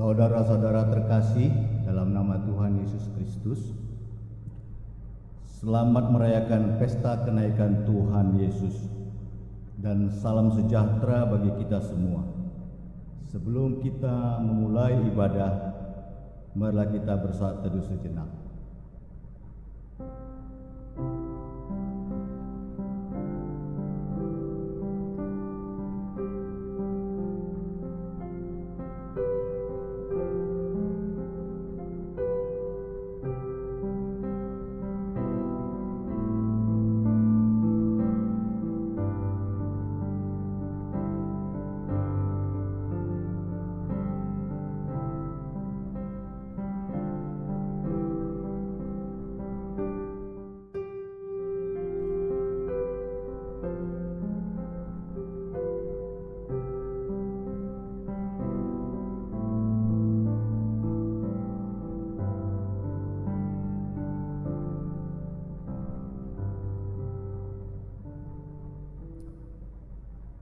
Saudara-saudara terkasih dalam nama Tuhan Yesus Kristus, selamat merayakan pesta kenaikan Tuhan Yesus dan salam sejahtera bagi kita semua. Sebelum kita memulai ibadah, marilah kita bersaat teduh sejenak.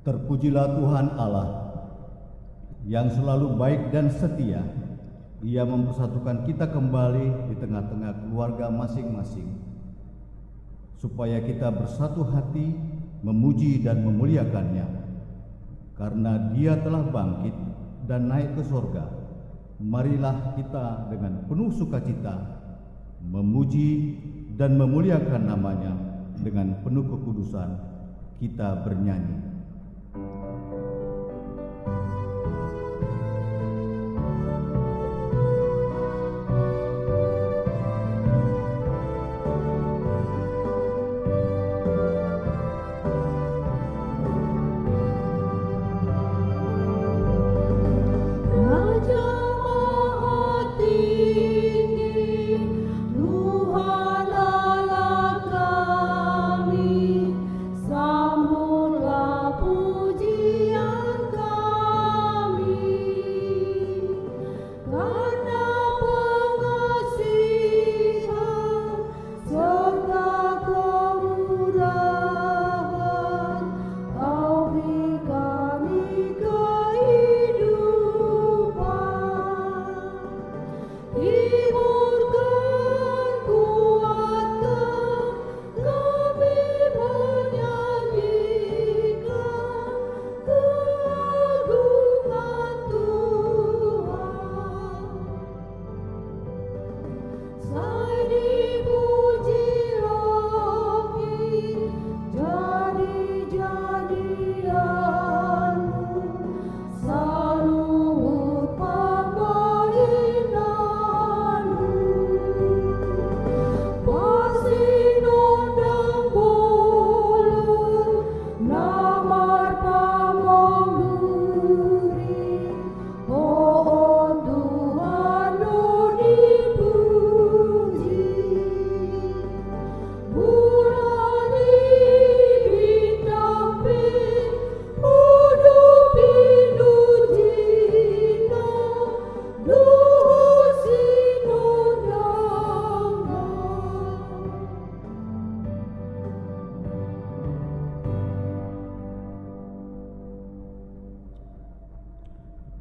Terpujilah Tuhan Allah yang selalu baik dan setia. Ia mempersatukan kita kembali di tengah-tengah keluarga masing-masing, supaya kita bersatu hati memuji dan memuliakannya. Karena Dia telah bangkit dan naik ke sorga, marilah kita dengan penuh sukacita memuji dan memuliakan namanya. Dengan penuh kekudusan kita bernyanyi.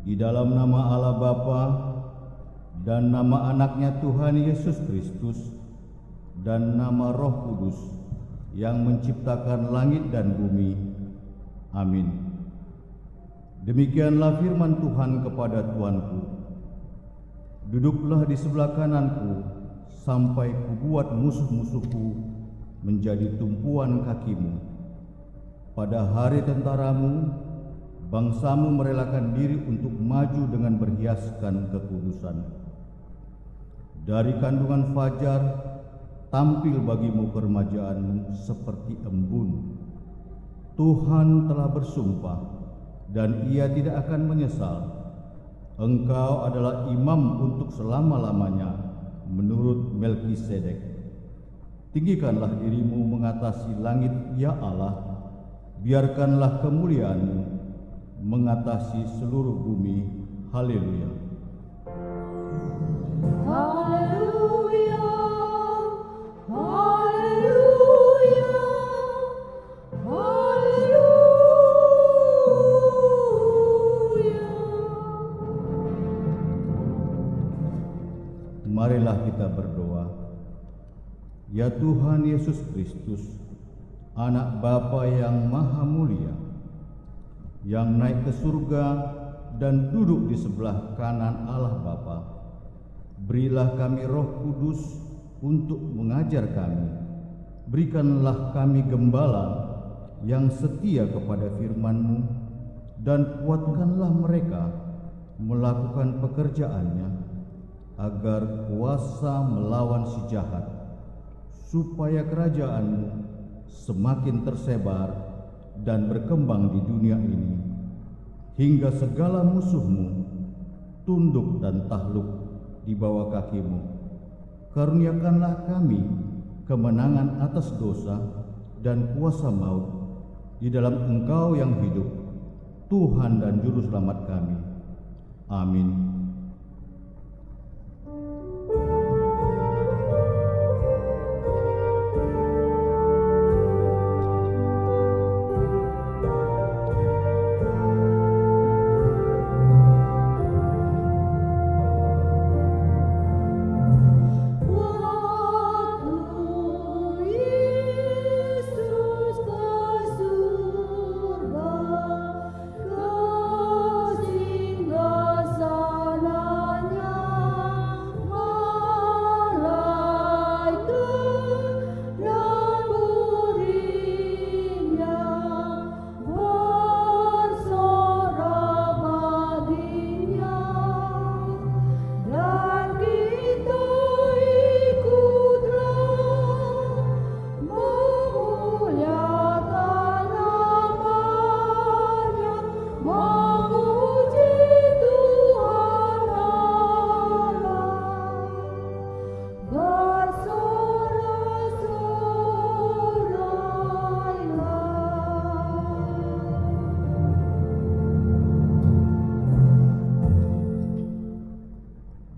Di dalam nama Allah Bapa dan nama anaknya Tuhan Yesus Kristus dan nama Roh Kudus yang menciptakan langit dan bumi. Amin. Demikianlah firman Tuhan kepada tuanku. Duduklah di sebelah kananku sampai kubuat musuh-musuhku menjadi tumpuan kakimu. Pada hari tentaramu, bangsamu merelakan diri untuk maju dengan berhiaskan kekudusan. Dari kandungan fajar tampil bagimu keremajaanmu seperti embun. Tuhan telah bersumpah dan Ia tidak akan menyesal. Engkau adalah imam untuk selama-lamanya menurut Melkisedek. Tinggikanlah dirimu mengatasi langit, ya Allah. Biarkanlah kemuliaan-Mu mengatasi seluruh bumi. Haleluya. Haleluya. Haleluya. Haleluya. Ya Tuhan Yesus Kristus, Anak Bapa yang Maha Mulia, yang naik ke surga dan duduk di sebelah kanan Allah Bapa, berilah kami Roh Kudus untuk mengajar kami. Berikanlah kami gembala yang setia kepada firman-Mu, dan kuatkanlah mereka melakukan pekerjaannya, agar kuasa melawan si jahat, supaya kerajaan-Mu semakin tersebar dan berkembang di dunia ini, hingga segala musuh-Mu tunduk dan takluk di bawah kaki-Mu. Karuniakanlah kami kemenangan atas dosa dan kuasa maut di dalam Engkau yang hidup, Tuhan dan Juru Selamat kami. Amin.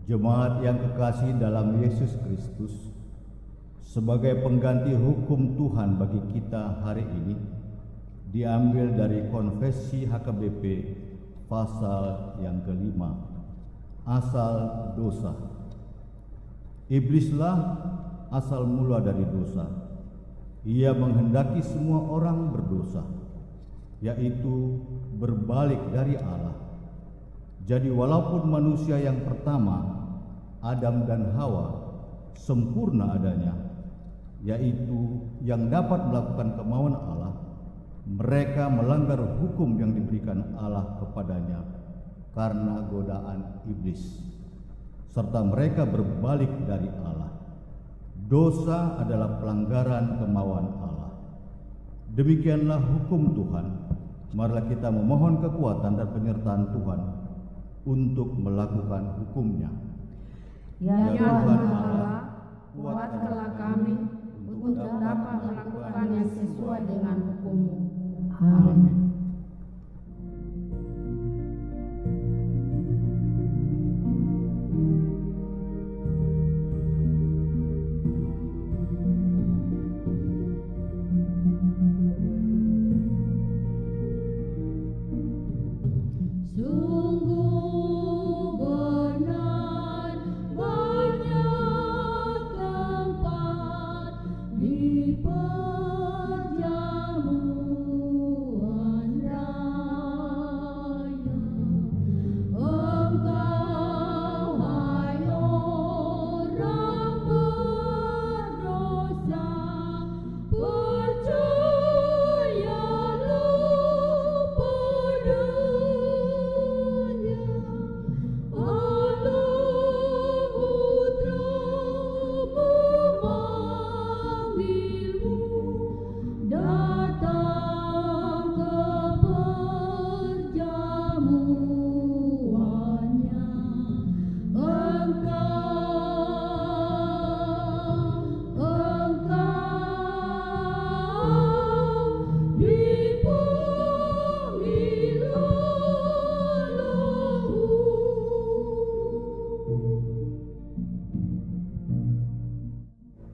Jemaat yang kekasih dalam Yesus Kristus, sebagai pengganti hukum Tuhan bagi kita hari ini, diambil dari Konfesi HKBP pasal yang kelima, asal dosa. Iblislah asal mula dari dosa. Ia menghendaki semua orang berdosa, yaitu berbalik dari Allah. Jadi walaupun manusia yang pertama, Adam dan Hawa, sempurna adanya, yaitu yang dapat melakukan kemauan Allah, mereka melanggar hukum yang diberikan Allah kepadanya karena godaan iblis, serta mereka berbalik dari Allah. Dosa adalah pelanggaran kemauan Allah. Demikianlah hukum Tuhan. Marilah kita memohon kekuatan dan penyertaan Tuhan untuk melakukan hukumnya. Ya Tuhan Allah, kuatkanlah kami untuk dapat melakukan yang sesuai dengan hukum-Mu. Amin.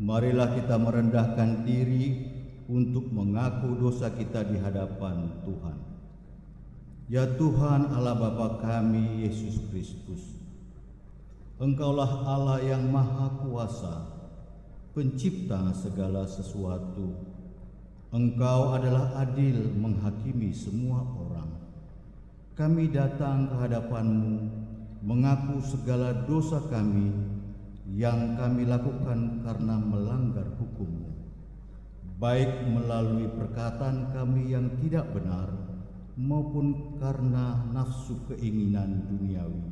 Marilah kita merendahkan diri untuk mengaku dosa kita di hadapan Tuhan. Ya Tuhan Allah Bapa kami Yesus Kristus, Engkaulah Allah yang Maha Kuasa, pencipta segala sesuatu. Engkau adalah adil menghakimi semua orang. Kami datang ke hadapan-Mu mengaku segala dosa kami yang kami lakukan karena melanggar hukum-Mu, baik melalui perkataan kami yang tidak benar maupun karena nafsu keinginan duniawi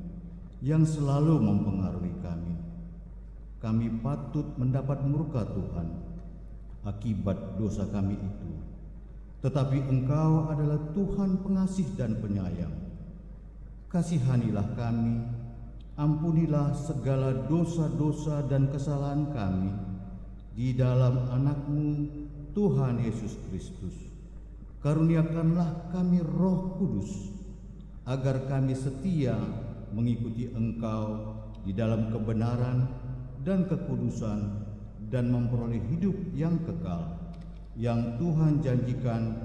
yang selalu mempengaruhi kami. Kami patut mendapat murka Tuhan akibat dosa kami itu. Tetapi Engkau adalah Tuhan pengasih dan penyayang. Kasihanilah kami, ampunilah segala dosa-dosa dan kesalahan kami di dalam Anak-Mu Tuhan Yesus Kristus. Karuniakanlah kami Roh Kudus, agar kami setia mengikuti Engkau di dalam kebenaran dan kekudusan dan memperoleh hidup yang kekal yang Tuhan janjikan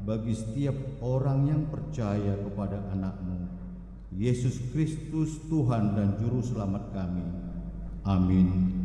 bagi setiap orang yang percaya kepada Anak-Mu, Yesus Kristus Tuhan dan Juru Selamat kami. Amin.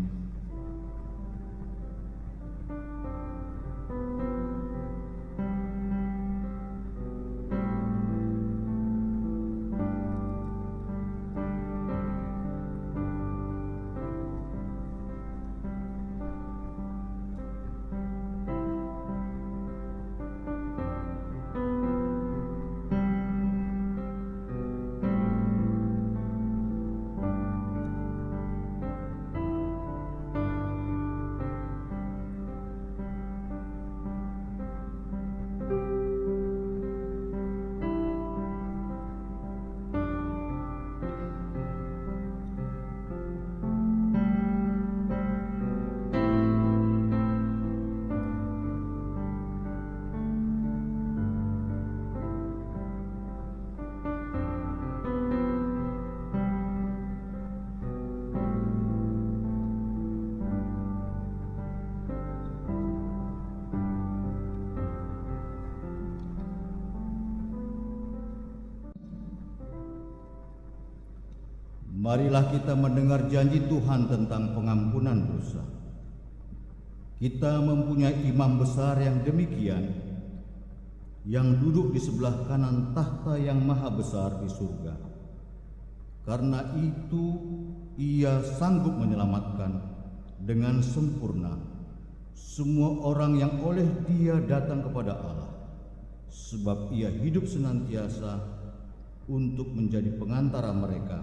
Marilah kita mendengar janji Tuhan tentang pengampunan dosa. Kita mempunyai imam besar yang demikian, yang duduk di sebelah kanan tahta yang maha besar di surga. Karena itu ia sanggup menyelamatkan dengan sempurna semua orang yang oleh Dia datang kepada Allah, sebab ia hidup senantiasa untuk menjadi pengantara mereka.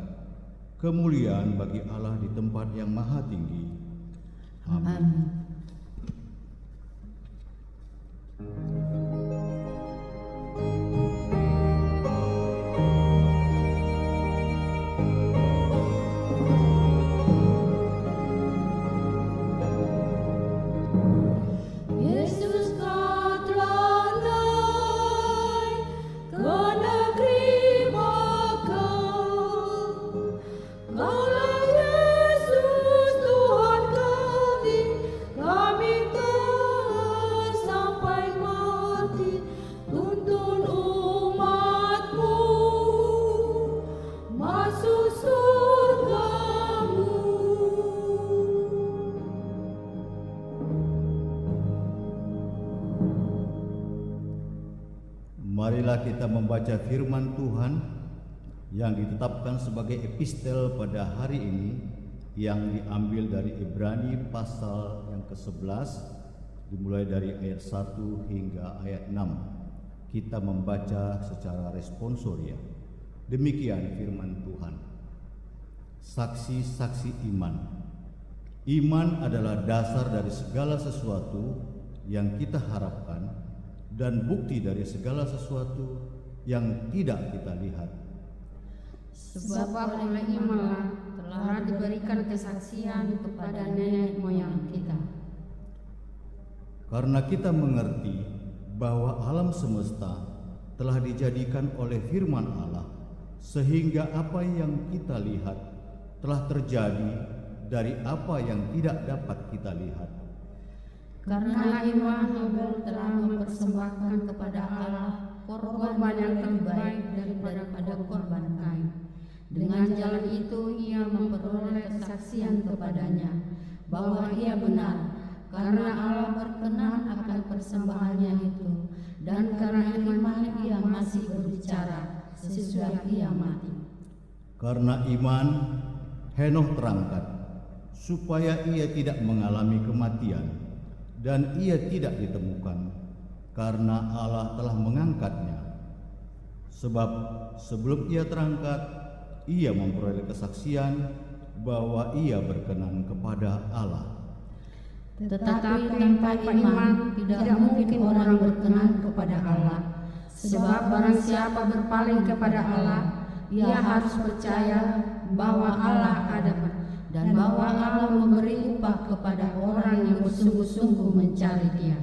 Kemuliaan bagi Allah di tempat yang maha tinggi. Amin. Marilah kita membaca firman Tuhan yang ditetapkan sebagai epistel pada hari ini, yang diambil dari Ibrani pasal yang ke-11, dimulai dari ayat 1 hingga ayat 6. Kita membaca secara responsoria. Demikian firman Tuhan. Saksi-saksi iman. Iman adalah dasar dari segala sesuatu yang kita harapkan dan bukti dari segala sesuatu yang tidak kita lihat. Sebab oleh imanlah telah diberikan kesaksian kepada nenek moyang kita. Karena kita mengerti bahwa alam semesta telah dijadikan oleh firman Allah, sehingga apa yang kita lihat telah terjadi dari apa yang tidak dapat kita lihat. Karena iman Habel telah mempersembahkan kepada Allah korban yang terbaik daripada korban Kain. Dengan jalan itu ia memperoleh kesaksian kepadanya bahwa ia benar, karena Allah berkenan akan persembahannya itu, dan karena iman ia masih berbicara sesudah ia mati. Karena iman, Henokh terangkat, supaya ia tidak mengalami kematian, dan ia tidak ditemukan, karena Allah telah mengangkatnya. Sebab sebelum ia terangkat, ia memperoleh kesaksian bahwa ia berkenan kepada Allah. Tetapi tanpa iman tidak mungkin orang berkenan kepada Allah. Sebab barang siapa berpaling kepada Allah, ia harus percaya bahwa Allah ada dan bahwa Allah memberi upah kepada orang yang bersungguh-sungguh mencari Dia.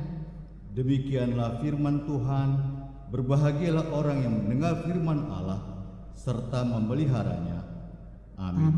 Demikianlah firman Tuhan. Berbahagialah orang yang mendengar firman Allah serta memeliharanya. Amin.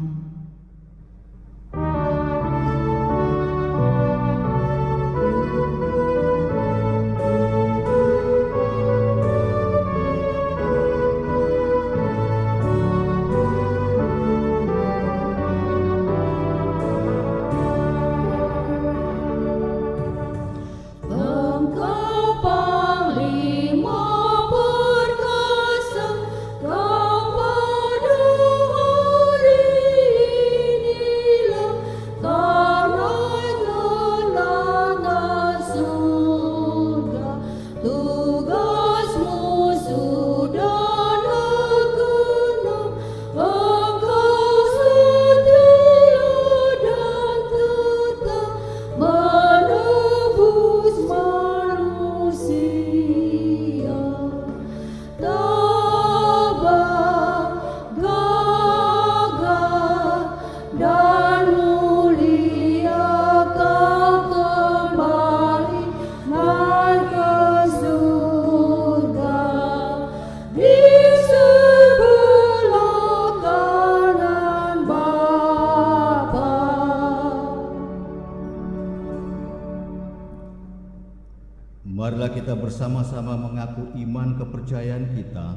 Marilah kita bersama-sama mengaku iman kepercayaan kita,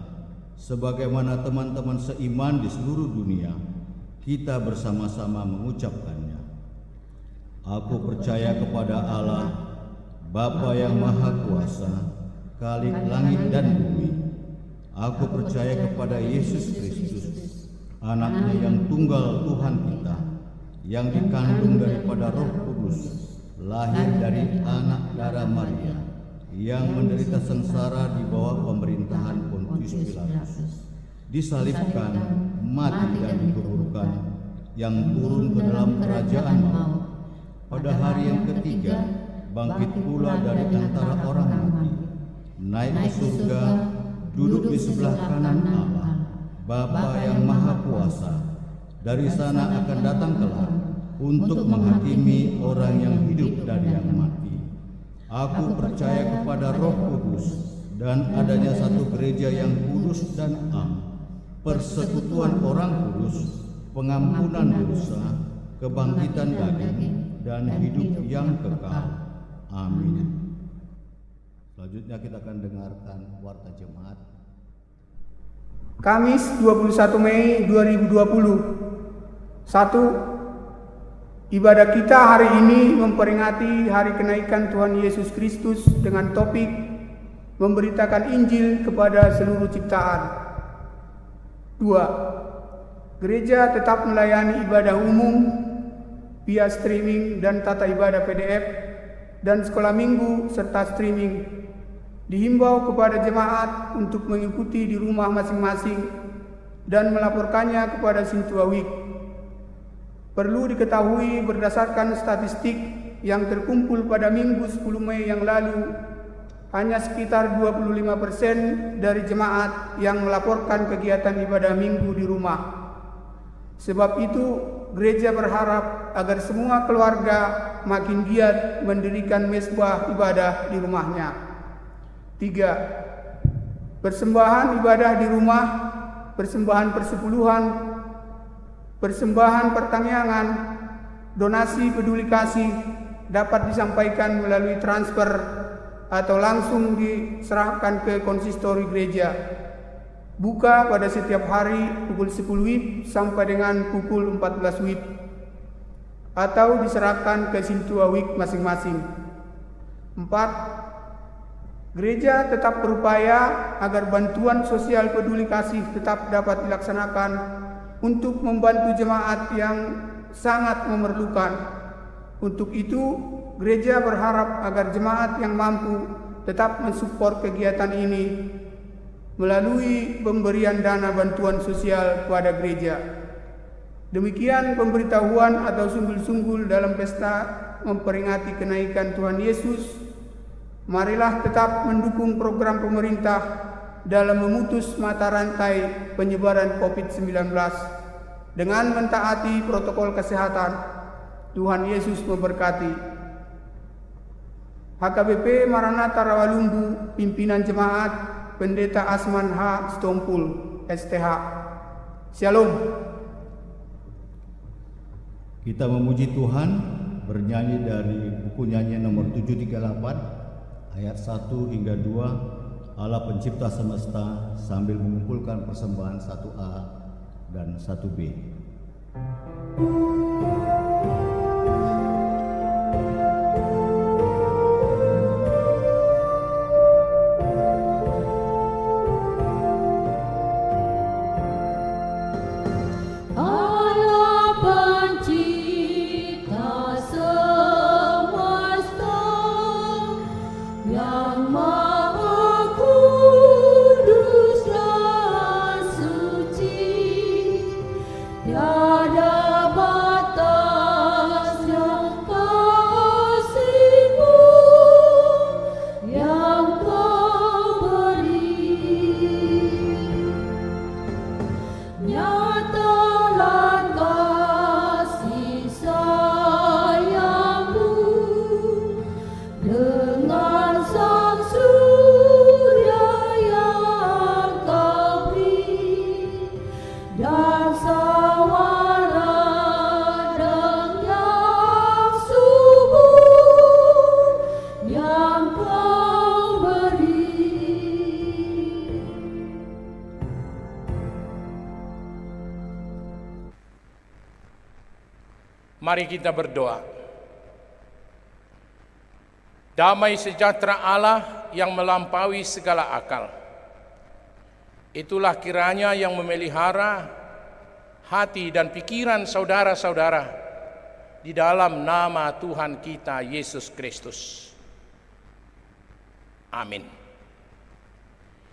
sebagaimana teman-teman seiman di seluruh dunia, kita bersama-sama mengucapkannya. Aku percaya kepada Allah, Bapa yang Maha Kuasa, Khalik langit dan bumi. Aku percaya kepada Yesus Kristus, Anaknya yang tunggal Tuhan kita, yang dikandung daripada Roh Kudus, lahir dari anak darah Maria, yang menderita sengsara di bawah pemerintahan Pontius Pilatus, disalibkan, mati dan dikuburkan, yang turun ke dalam kerajaan maut. Pada hari yang ketiga, bangkit pula dari antara orang mati, naik ke surga, duduk di sebelah kanan Allah, Bapa yang Maha Kuasa. Dari sana akan datang kelak untuk menghakimi orang yang hidup dan yang mati. Aku percaya kepada Roh Kudus dan adanya satu gereja yang kudus dan am, persekutuan orang kudus, pengampunan dosa, kebangkitan daging, dan hidup yang kekal. Amin. Selanjutnya kita akan dengarkan warta jemaat. Kamis 21 Mei 2020. 1. Ibadah kita hari ini memperingati hari kenaikan Tuhan Yesus Kristus dengan topik memberitakan Injil kepada seluruh ciptaan. 2. Gereja tetap melayani ibadah umum via streaming dan tata ibadah PDF dan sekolah minggu serta streaming. Dihimbau kepada jemaat untuk mengikuti di rumah masing-masing dan melaporkannya kepada Sintua Week. Perlu diketahui berdasarkan statistik yang terkumpul pada Minggu 10 Mei yang lalu, hanya sekitar 25% dari jemaat yang melaporkan kegiatan ibadah minggu di rumah. Sebab itu, gereja berharap agar semua keluarga makin giat mendirikan mezbah ibadah di rumahnya. 3. Persembahan ibadah di rumah, persembahan persepuluhan, persembahan pertangyangan, donasi peduli kasih dapat disampaikan melalui transfer atau langsung diserahkan ke konsistori gereja. Buka pada setiap hari pukul 10 WIB sampai dengan pukul 14 WIB. atau diserahkan ke Sintua Week masing-masing. 4. Gereja tetap berupaya agar bantuan sosial peduli kasih tetap dapat dilaksanakan untuk membantu jemaat yang sangat memerlukan. Untuk itu, gereja berharap agar jemaat yang mampu tetap mensupport kegiatan ini melalui pemberian dana bantuan sosial kepada gereja. Demikian pemberitahuan atau sunggul-sunggul dalam pesta memperingati kenaikan Tuhan Yesus. Marilah tetap mendukung program pemerintah dalam memutus mata rantai penyebaran COVID-19 dengan mentaati protokol kesehatan. Tuhan Yesus memberkati. HKBP Maranatha Rawalumbu, Pimpinan Jemaat, Pendeta Asman H. Stompul, STH. Shalom. Kita memuji Tuhan bernyanyi dari buku nyanyian nomor 738 ayat 1 hingga 2, Allah pencipta semesta, sambil mengumpulkan persembahan 1A dan 1B. Mari kita berdoa. Damai sejahtera Allah yang melampaui segala akal, itulah kiranya yang memelihara hati dan pikiran saudara-saudara di dalam nama Tuhan kita Yesus Kristus. Amin.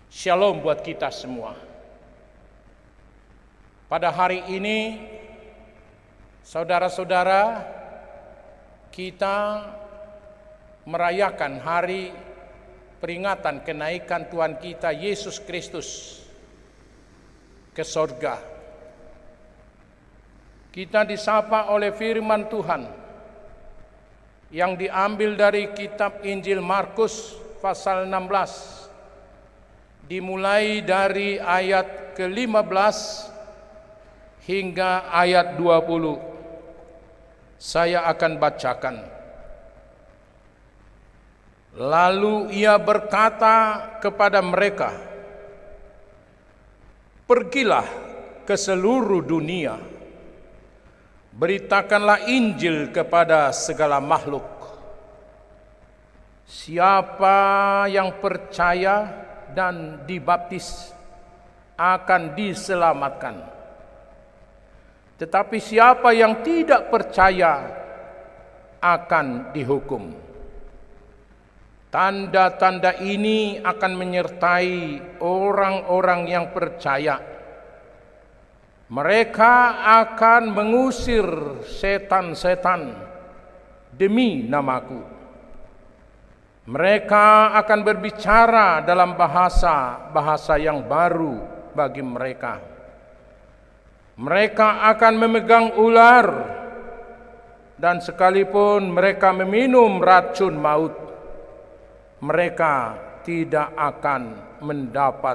Shalom buat kita semua. Pada hari ini, saudara-saudara, kita merayakan hari peringatan kenaikan Tuhan kita Yesus Kristus ke sorga. Kita disapa oleh firman Tuhan yang diambil dari kitab Injil Markus pasal 16, dimulai dari ayat ke-15 hingga ayat 20. Saya akan bacakan. Lalu ia berkata kepada mereka, "Pergilah ke seluruh dunia, beritakanlah Injil kepada segala makhluk. Siapa yang percaya dan dibaptis akan diselamatkan. Tetapi siapa yang tidak percaya akan dihukum. Tanda-tanda ini akan menyertai orang-orang yang percaya. Mereka akan mengusir setan-setan demi namaku. Mereka akan berbicara dalam bahasa yang baru bagi mereka. Mereka akan memegang ular, dan sekalipun mereka meminum racun maut, mereka tidak akan mendapat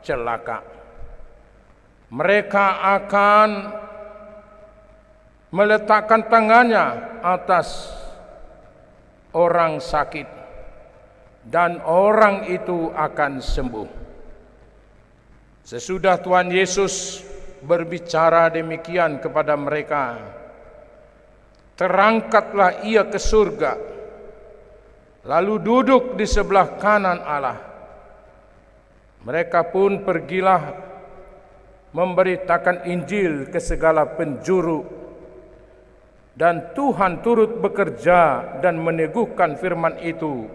celaka. Mereka akan meletakkan tangannya atas orang sakit, dan orang itu akan sembuh." Sesudah Tuhan Yesus berbicara demikian kepada mereka, terangkatlah ia ke surga, lalu duduk di sebelah kanan Allah. Mereka pun pergilah memberitakan Injil ke segala penjuru, dan Tuhan turut bekerja dan meneguhkan firman itu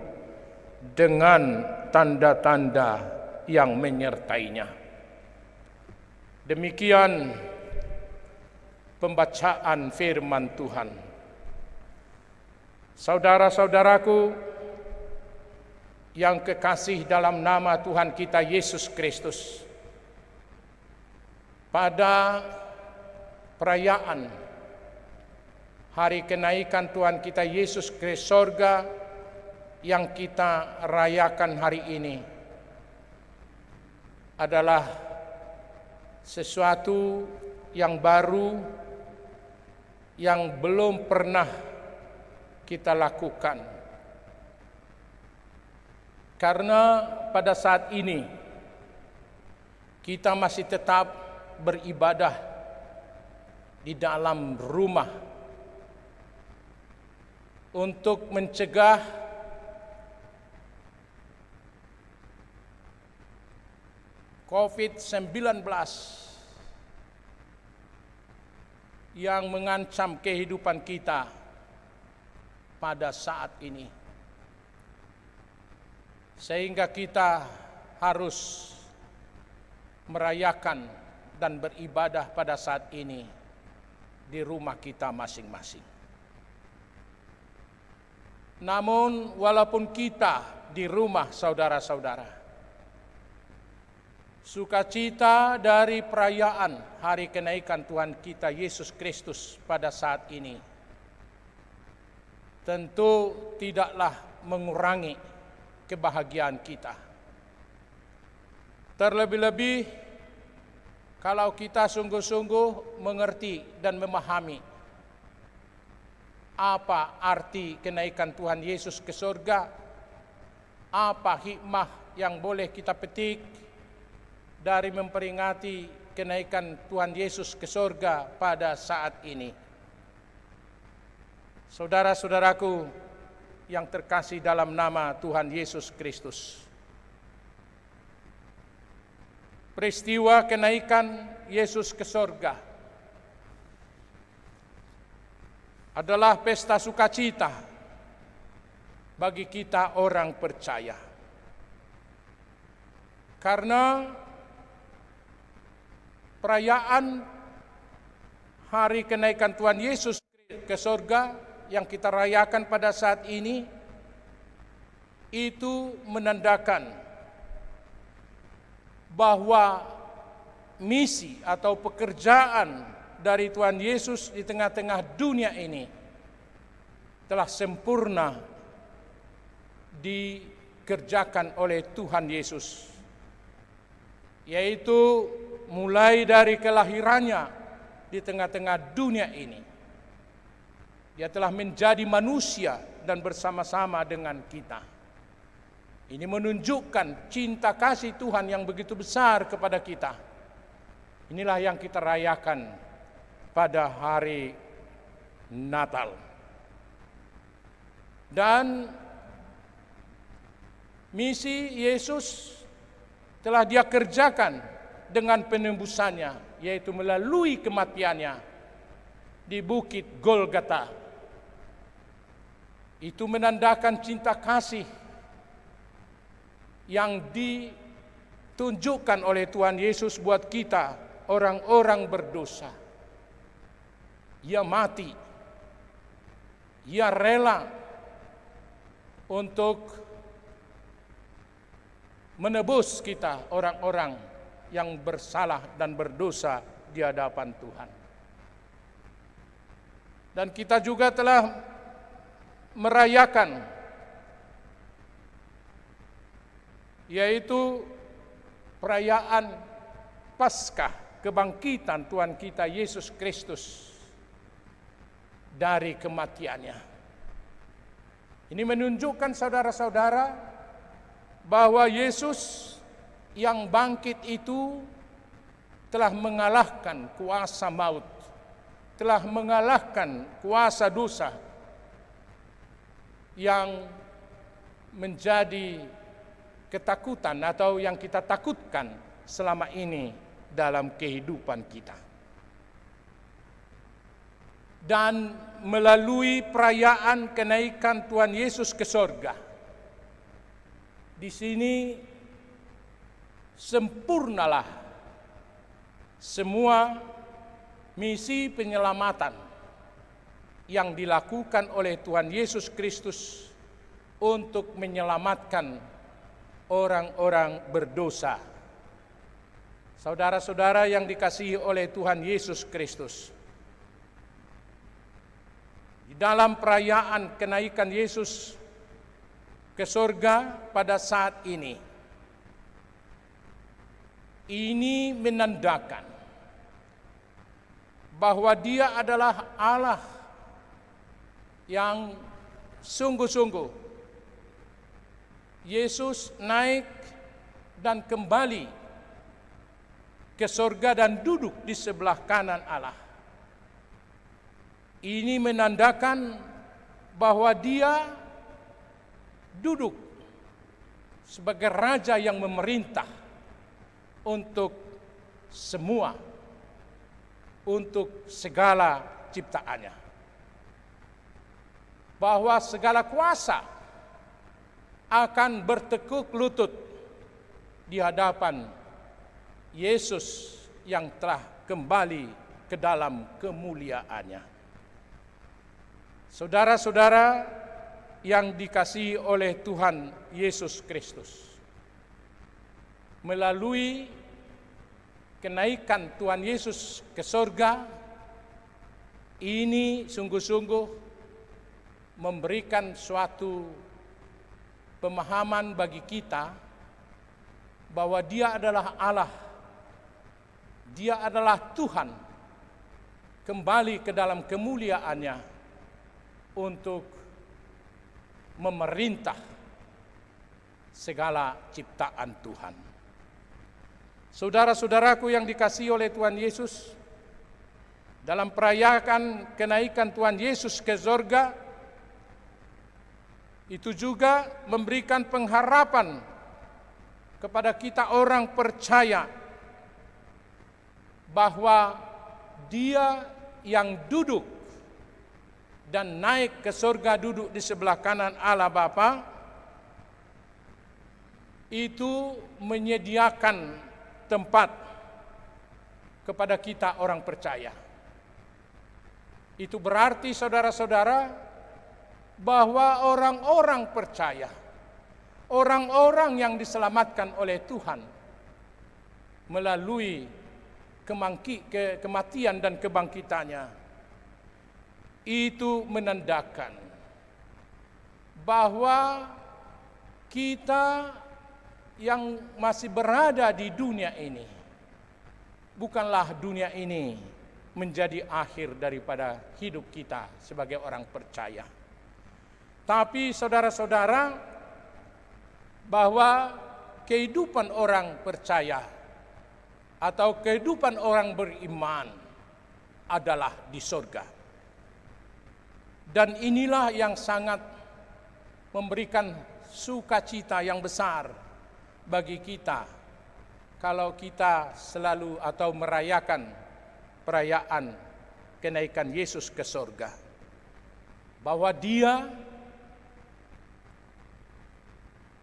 dengan tanda-tanda yang menyertainya. Demikian pembacaan firman Tuhan. Saudara-saudaraku yang kekasih dalam nama Tuhan kita Yesus Kristus, pada perayaan hari kenaikan Tuhan kita Yesus ke sorga yang kita rayakan hari ini adalah sesuatu yang baru yang belum pernah kita lakukan. Karena pada saat ini kita masih tetap beribadah di dalam rumah untuk mencegah COVID-19 yang mengancam kehidupan kita pada saat ini. Sehingga kita harus merayakan dan beribadah pada saat ini di rumah kita masing-masing. Namun walaupun kita di rumah saudara-saudara, sukacita dari perayaan hari kenaikan Tuhan kita Yesus Kristus pada saat ini tentu tidaklah mengurangi kebahagiaan kita. Terlebih-lebih kalau kita sungguh-sungguh mengerti dan memahami apa arti kenaikan Tuhan Yesus ke surga, apa hikmah yang boleh kita petik dari memperingati kenaikan Tuhan Yesus ke surga pada saat ini. Saudara-saudaraku yang terkasih dalam nama Tuhan Yesus Kristus, peristiwa kenaikan Yesus ke surga adalah pesta sukacita bagi kita orang percaya. Karena perayaan hari kenaikan Tuhan Yesus ke surga yang kita rayakan pada saat ini itu menandakan bahwa misi atau pekerjaan dari Tuhan Yesus di tengah-tengah dunia ini telah sempurna dikerjakan oleh Tuhan Yesus, yaitu mulai dari kelahirannya di tengah-tengah dunia ini. Dia telah menjadi manusia dan bersama-sama dengan kita. Ini menunjukkan cinta kasih Tuhan yang begitu besar kepada kita. Inilah yang kita rayakan pada hari Natal. Dan misi Yesus telah Dia kerjakan dengan penembusannya, yaitu melalui kematiannya di Bukit Golgota. Itu menandakan cinta kasih yang ditunjukkan oleh Tuhan Yesus buat kita, orang-orang berdosa. Ia mati, Ia rela untuk menebus kita, orang-orang yang bersalah dan berdosa di hadapan Tuhan. Dan kita juga telah merayakan, yaitu perayaan Paskah, kebangkitan Tuhan kita Yesus Kristus dari kematiannya. Ini menunjukkan saudara-saudara bahwa Yesus yang bangkit itu telah mengalahkan kuasa maut, telah mengalahkan kuasa dosa yang menjadi ketakutan atau yang kita takutkan selama ini dalam kehidupan kita. Dan melalui perayaan kenaikan Tuhan Yesus ke sorga, di sini sempurnalah semua misi penyelamatan yang dilakukan oleh Tuhan Yesus Kristus untuk menyelamatkan orang-orang berdosa. Saudara-saudara yang dikasihi oleh Tuhan Yesus Kristus, di dalam perayaan kenaikan Yesus ke sorga pada saat ini menandakan bahwa Dia adalah Allah yang sungguh-sungguh. Yesus naik dan kembali ke sorga dan duduk di sebelah kanan Allah. Ini menandakan bahwa Dia duduk sebagai Raja yang memerintah untuk semua, untuk segala ciptaannya. Bahwa segala kuasa akan bertekuk lutut di hadapan Yesus yang telah kembali ke dalam kemuliaannya. Saudara-saudara yang dikasihi oleh Tuhan Yesus Kristus, melalui kenaikan Tuhan Yesus ke sorga, ini sungguh-sungguh memberikan suatu pemahaman bagi kita bahwa Dia adalah Allah, Dia adalah Tuhan, kembali ke dalam kemuliaannya untuk memerintah segala ciptaan Tuhan. Saudara-saudaraku yang dikasihi oleh Tuhan Yesus, dalam perayaan kenaikan Tuhan Yesus ke sorga, itu juga memberikan pengharapan kepada kita orang percaya bahwa Dia yang duduk dan naik ke sorga, duduk di sebelah kanan Allah Bapa, itu menyediakan tempat kepada kita orang percaya. Itu berarti saudara-saudara bahwa orang-orang percaya, orang-orang yang diselamatkan oleh Tuhan melalui kematian dan kebangkitannya, itu menandakan bahwa kita yang masih berada di dunia ini, bukanlah dunia ini menjadi akhir daripada hidup kita sebagai orang percaya. Tapi saudara-saudara, bahwa kehidupan orang percaya atau kehidupan orang beriman adalah di surga. Dan inilah yang sangat memberikan sukacita yang besar bagi kita kalau kita selalu atau merayakan perayaan kenaikan Yesus ke sorga. Bahwa Dia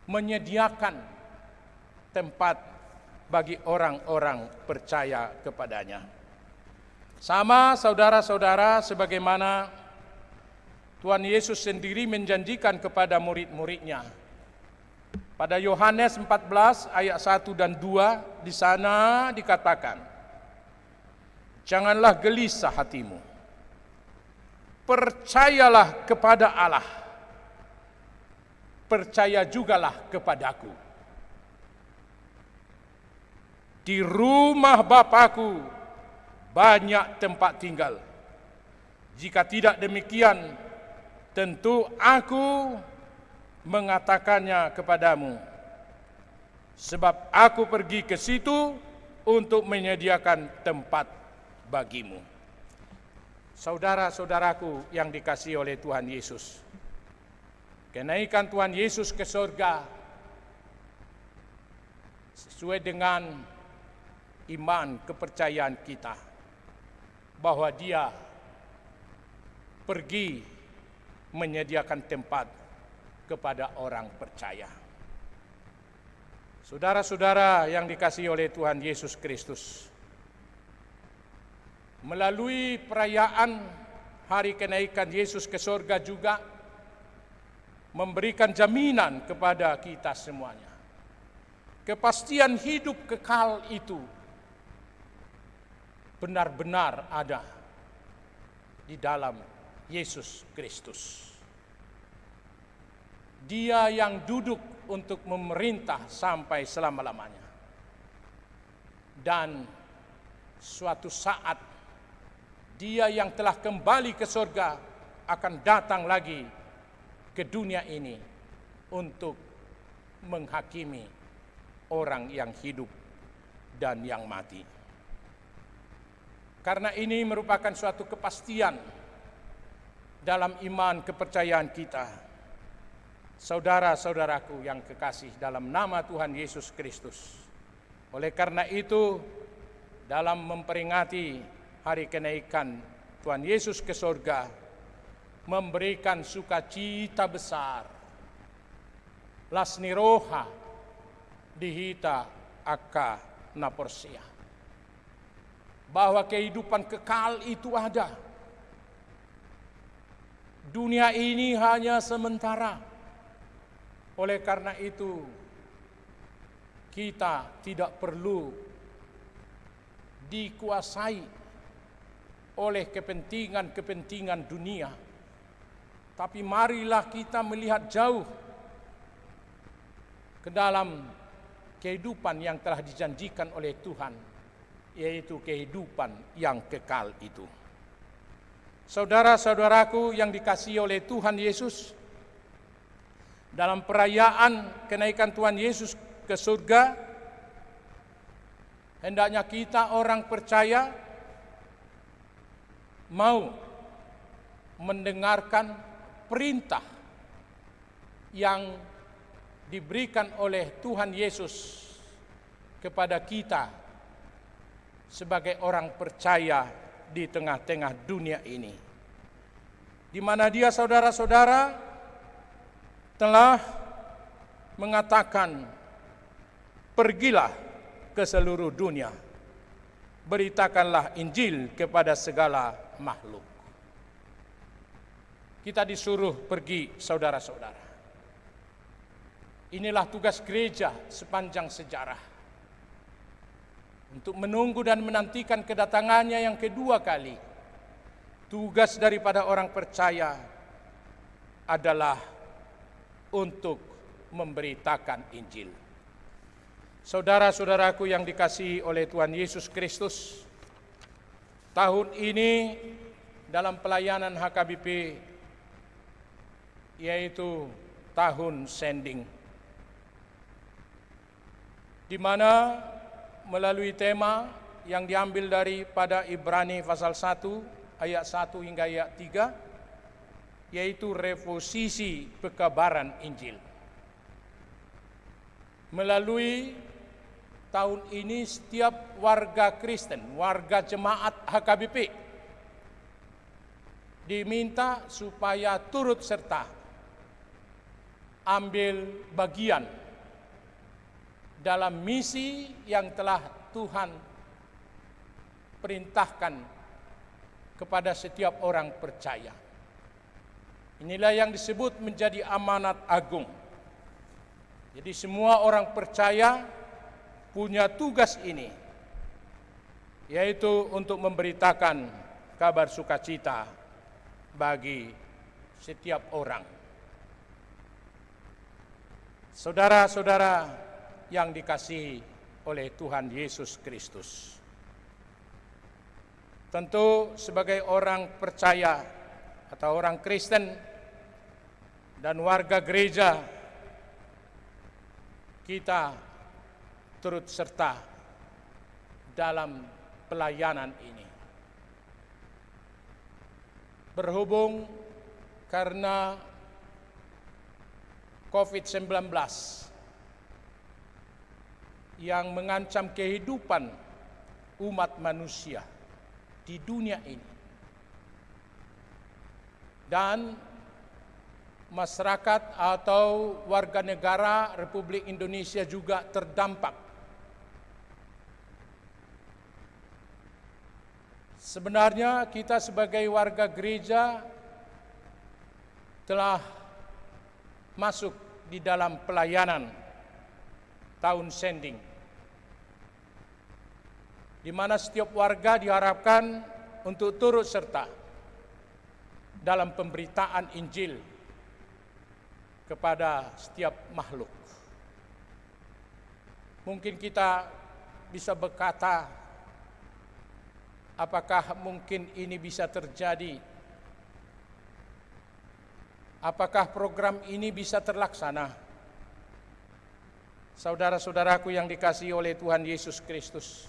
menyediakan tempat bagi orang-orang percaya kepadanya. Sama saudara-saudara, sebagaimana Tuhan Yesus sendiri menjanjikan kepada murid-muridnya. Pada Yohanes 14 ayat 1 dan 2, di sana dikatakan, "Janganlah gelisah hatimu. Percayalah kepada Allah. Percaya jugalah kepadaku. Di rumah Bapa-Ku banyak tempat tinggal. Jika tidak demikian, tentu Aku mengatakannya kepadamu. Sebab Aku pergi ke situ untuk menyediakan tempat bagimu." Saudara-saudaraku yang dikasihi oleh Tuhan Yesus, kenaikan Tuhan Yesus ke surga sesuai dengan iman kepercayaan kita bahwa Dia pergi menyediakan tempat kepada orang percaya. Saudara-saudara yang dikasihi oleh Tuhan Yesus Kristus, melalui perayaan hari kenaikan Yesus ke surga juga memberikan jaminan kepada kita semuanya. Kepastian hidup kekal itu benar-benar ada di dalam Yesus Kristus. Dia yang duduk untuk memerintah sampai selama-lamanya. Dan suatu saat Dia yang telah kembali ke surga akan datang lagi ke dunia ini untuk menghakimi orang yang hidup dan yang mati. Karena ini merupakan suatu kepastian dalam iman kepercayaan kita. Saudara-saudaraku yang kekasih dalam nama Tuhan Yesus Kristus. Oleh karena itu, dalam memperingati hari kenaikan Tuhan Yesus ke surga, memberikan sukacita besar. Lasniroha dihita akka naporsia. Bahwa kehidupan kekal itu ada. Dunia ini hanya sementara. Oleh karena itu, kita tidak perlu dikuasai oleh kepentingan-kepentingan dunia. Tapi marilah kita melihat jauh ke dalam kehidupan yang telah dijanjikan oleh Tuhan, yaitu kehidupan yang kekal itu. Saudara-saudaraku yang dikasihi oleh Tuhan Yesus, dalam perayaan kenaikan Tuhan Yesus ke surga, hendaknya kita orang percaya mau mendengarkan perintah yang diberikan oleh Tuhan Yesus kepada kita sebagai orang percaya di tengah-tengah dunia ini, di mana Dia, saudara-saudara, telah mengatakan, pergilah ke seluruh dunia, beritakanlah Injil kepada segala makhluk. Kita disuruh pergi, saudara-saudara. Inilah tugas gereja sepanjang sejarah, untuk menunggu dan menantikan kedatangannya yang kedua kali. Tugas daripada orang percaya adalah untuk memberitakan Injil. Saudara-saudaraku yang dikasihi oleh Tuhan Yesus Kristus, tahun ini dalam pelayanan HKBP, yaitu tahun sending, di mana melalui tema yang diambil daripada Ibrani pasal 1 ayat 1 hingga ayat 3, yaitu reposisi pekabaran Injil. Melalui tahun ini setiap warga Kristen, warga jemaat HKBP diminta supaya turut serta ambil bagian dalam misi yang telah Tuhan perintahkan kepada setiap orang percaya. Inilah yang disebut menjadi amanat agung. Jadi semua orang percaya punya tugas ini, yaitu untuk memberitakan kabar sukacita bagi setiap orang. Saudara-saudara yang dikasihi oleh Tuhan Yesus Kristus, tentu sebagai orang percaya atau orang Kristen dan warga gereja, kita turut serta dalam pelayanan ini. berhubung karena COVID-19 yang mengancam kehidupan umat manusia di dunia ini. Dan masyarakat atau warga negara Republik Indonesia juga terdampak. Sebenarnya kita sebagai warga gereja telah masuk di dalam pelayanan tahun sending, di mana setiap warga diharapkan untuk turut serta dalam pemberitaan Injil kepada setiap makhluk. Mungkin kita bisa berkata, apakah mungkin ini bisa terjadi? Apakah program ini bisa terlaksana? Saudara-saudaraku yang dikasihi oleh Tuhan Yesus Kristus,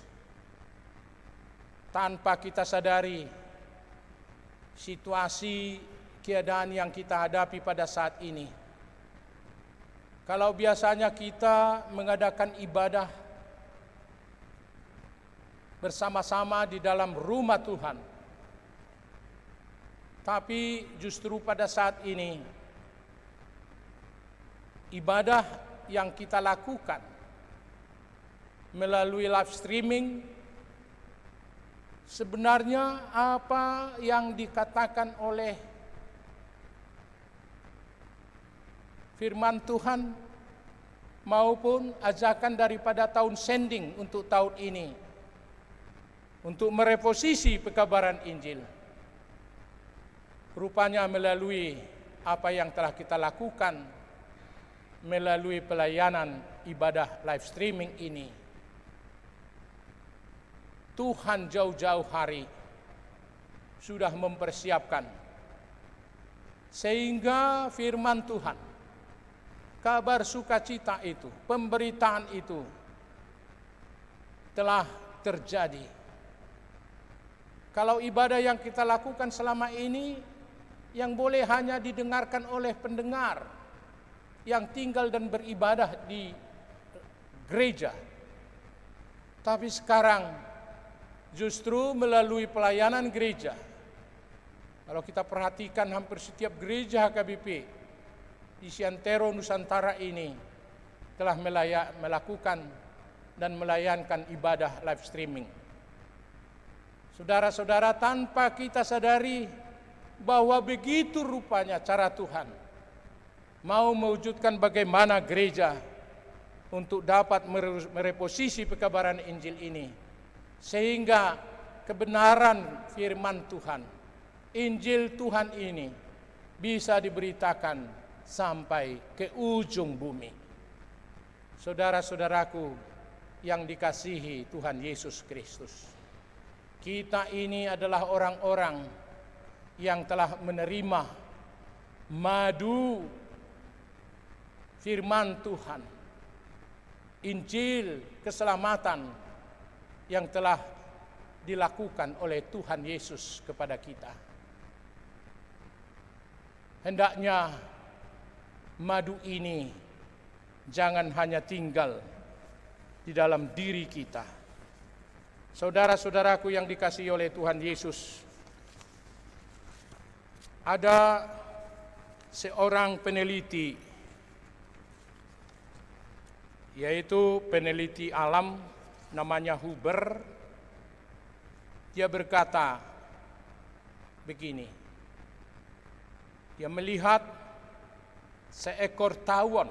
tanpa kita sadari situasi keadaan yang kita hadapi pada saat ini, kalau biasanya kita mengadakan ibadah bersama-sama di dalam rumah Tuhan, tapi justru pada saat ini ibadah yang kita lakukan melalui live streaming, sebenarnya apa yang dikatakan oleh firman Tuhan maupun ajakan daripada tahun sending untuk tahun ini, untuk mereposisi pekabaran Injil, rupanya melalui apa yang telah kita lakukan melalui pelayanan ibadah live streaming ini. Tuhan jauh-jauh hari sudah mempersiapkan sehingga firman Tuhan, kabar sukacita itu, pemberitaan itu telah terjadi. Kalau ibadah yang kita lakukan selama ini yang boleh hanya didengarkan oleh pendengar yang tinggal dan beribadah di gereja, tapi sekarang justru melalui pelayanan gereja. Kalau kita perhatikan hampir setiap gereja HKBP di Santero Nusantara ini telah melakukan dan melayankan ibadah live streaming. Saudara-saudara, tanpa kita sadari bahwa begitu rupanya cara Tuhan mau mewujudkan bagaimana gereja untuk dapat mereposisi pekabaran Injil ini, sehingga kebenaran firman Tuhan, Injil Tuhan ini bisa diberitakan sampai ke ujung bumi. Saudara-saudaraku yang dikasihi Tuhan Yesus Kristus, kita ini adalah orang-orang yang telah menerima madu firman Tuhan, Injil keselamatan yang telah dilakukan oleh Tuhan Yesus kepada kita. Hendaknya madu ini jangan hanya tinggal di dalam diri kita. Saudara-saudaraku yang dikasihi oleh Tuhan Yesus, ada seorang peneliti, yaitu peneliti alam namanya Huber. Dia berkata begini, dia melihat seekor tawon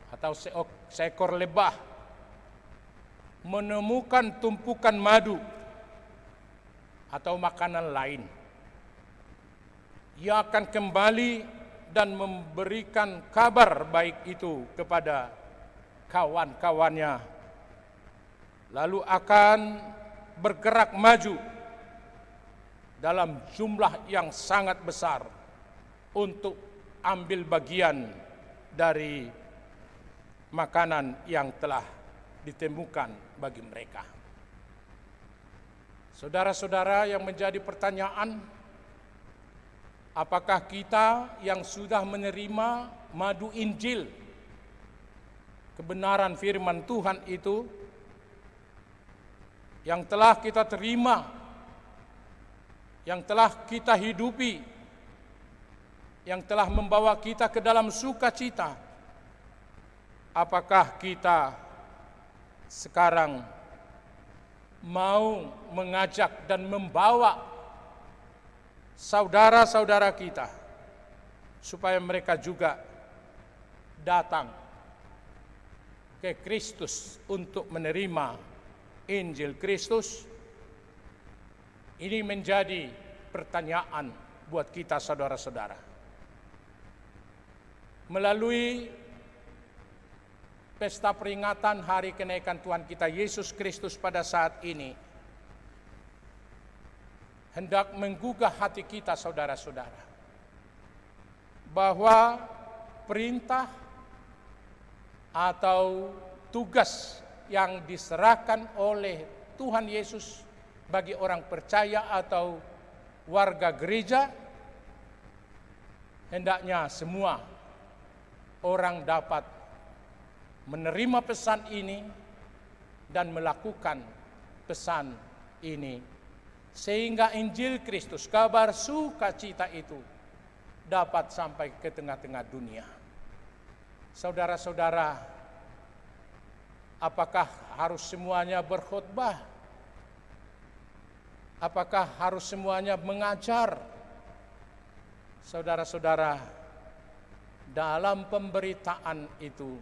atau seekor lebah menemukan tumpukan madu atau makanan lain. Ia akan kembali dan memberikan kabar baik itu kepada kawan-kawannya, lalu akan bergerak maju dalam jumlah yang sangat besar untuk ambil bagian dari makanan yang telah ditemukan bagi mereka. Saudara-saudara, yang menjadi pertanyaan, Apakah kita yang sudah menerima madu Injil, kebenaran firman Tuhan itu, yang telah kita terima, yang telah kita hidupi, yang telah membawa kita ke dalam sukacita, apakah kita sekarang mau mengajak dan membawa saudara-saudara kita supaya mereka juga datang ke Kristus untuk menerima Injil Kristus? Ini menjadi pertanyaan buat kita saudara-saudara. Melalui pesta peringatan hari kenaikan Tuhan kita Yesus Kristus pada saat ini, hendak menggugah hati kita saudara-saudara, bahwa perintah atau tugas yang diserahkan oleh Tuhan Yesus bagi orang percaya atau warga gereja, hendaknya semua orang dapat menerima pesan ini dan melakukan pesan ini, sehingga Injil Kristus, kabar sukacita itu, dapat sampai ke tengah-tengah dunia. Saudara-saudara, apakah harus semuanya berkhotbah? Apakah harus semuanya mengajar? Saudara-saudara, dalam pemberitaan itu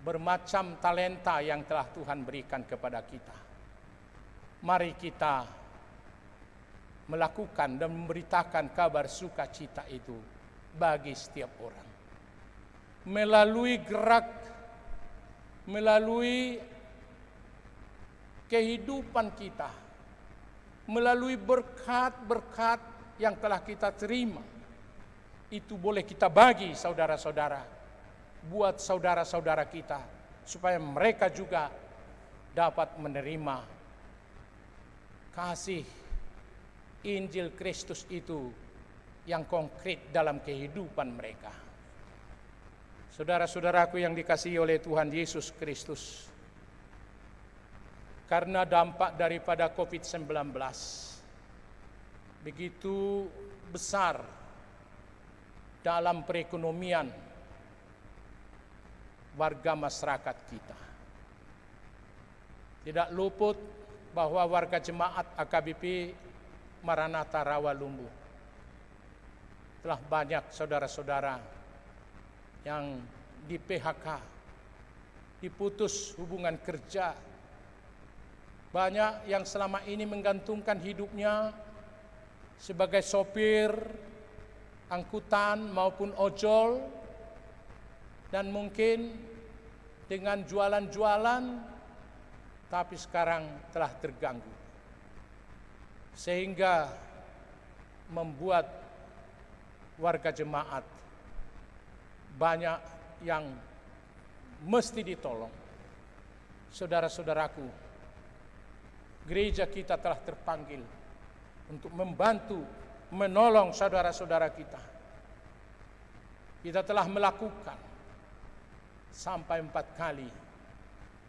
bermacam talenta yang telah Tuhan berikan kepada kita. Mari kita melakukan dan memberitakan kabar sukacita itu bagi setiap orang. Melalui gerak, melalui kehidupan kita, melalui berkat-berkat yang telah kita terima, itu boleh kita bagi saudara-saudara, buat saudara-saudara kita, supaya mereka juga dapat menerima kasih Injil Kristus itu yang konkret dalam kehidupan mereka. Saudara-saudaraku yang dikasihi oleh Tuhan Yesus Kristus, karena dampak daripada COVID-19 begitu besar dalam perekonomian warga masyarakat kita, tidak luput bahwa warga jemaat AKBP Maranatha Rawalumbu telah banyak saudara-saudara yang di PHK, diputus hubungan kerja. Banyak yang selama ini menggantungkan hidupnya sebagai sopir angkutan maupun ojol, dan mungkin dengan jualan-jualan, tapi sekarang telah terganggu, sehingga membuat warga jemaat banyak yang mesti ditolong. Saudara-saudaraku, gereja kita telah terpanggil untuk membantu, menolong saudara-saudara kita. Kita telah melakukan sampai 4 kali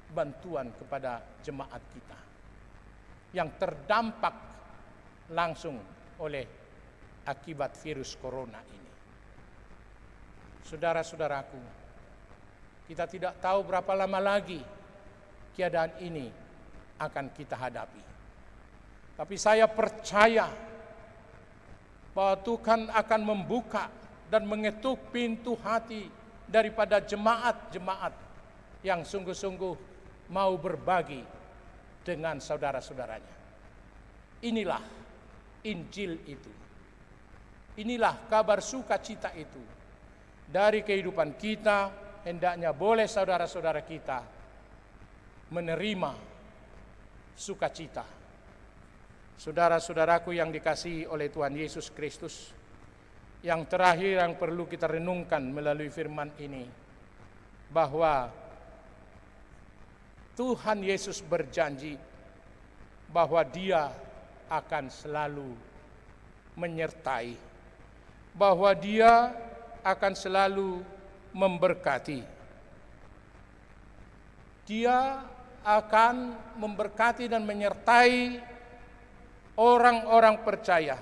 bantuan kepada jemaat kita yang terdampak langsung oleh akibat virus corona ini. Saudara-saudaraku, kita tidak tahu berapa lama lagi keadaan ini akan kita hadapi. Tapi saya percaya bahwa Tuhan akan membuka dan mengetuk pintu hati daripada jemaat-jemaat yang sungguh-sungguh mau berbagi dengan saudara-saudaranya. Inilah Injil itu. Inilah kabar sukacita itu. Dari kehidupan kita, hendaknya boleh saudara-saudara kita menerima sukacita. Saudara-saudaraku yang dikasihi oleh Tuhan Yesus Kristus, yang terakhir yang perlu kita renungkan melalui firman ini, bahwa Tuhan Yesus berjanji bahwa Dia akan selalu menyertai, bahwa Dia akan selalu memberkati. Dia akan memberkati dan menyertai orang-orang percaya,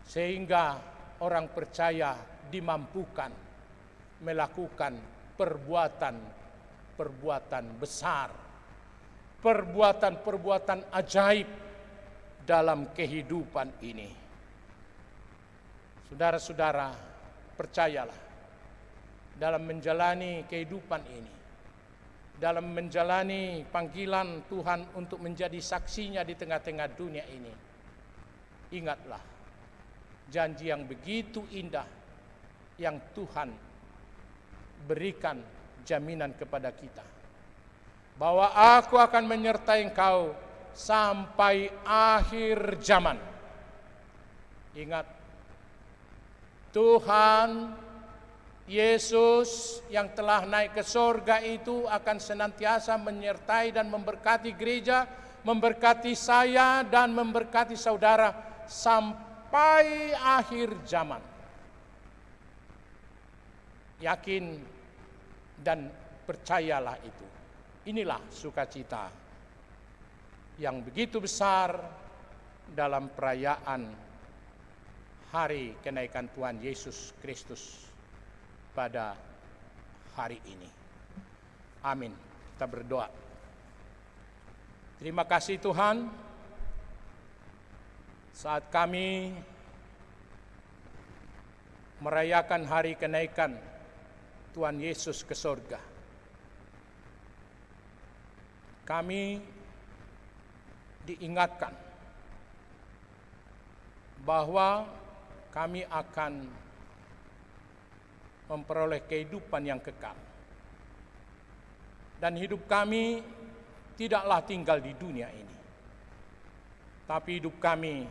sehingga orang percaya dimampukan melakukan perbuatan besar, perbuatan ajaib dalam kehidupan ini. Saudara-saudara, percayalah, dalam menjalani kehidupan ini, dalam menjalani panggilan Tuhan untuk menjadi saksinya di tengah-tengah dunia ini, ingatlah janji yang begitu indah yang Tuhan berikan jaminan kepada kita, bahwa Aku akan menyertai engkau sampai akhir zaman. Ingat, Tuhan Yesus yang telah naik ke sorga itu akan senantiasa menyertai dan memberkati gereja, memberkati saya dan memberkati saudara sampai akhir zaman. Yakin dan percayalah itu. Inilah sukacita yang begitu besar dalam perayaan hari kenaikan Tuhan Yesus Kristus pada hari ini. Amin. Kita berdoa. Terima kasih Tuhan, saat kami merayakan hari kenaikan Tuhan Yesus ke sorga, kami diingatkan bahwa kami akan memperoleh kehidupan yang kekal. Dan hidup kami tidaklah tinggal di dunia ini, tapi hidup kami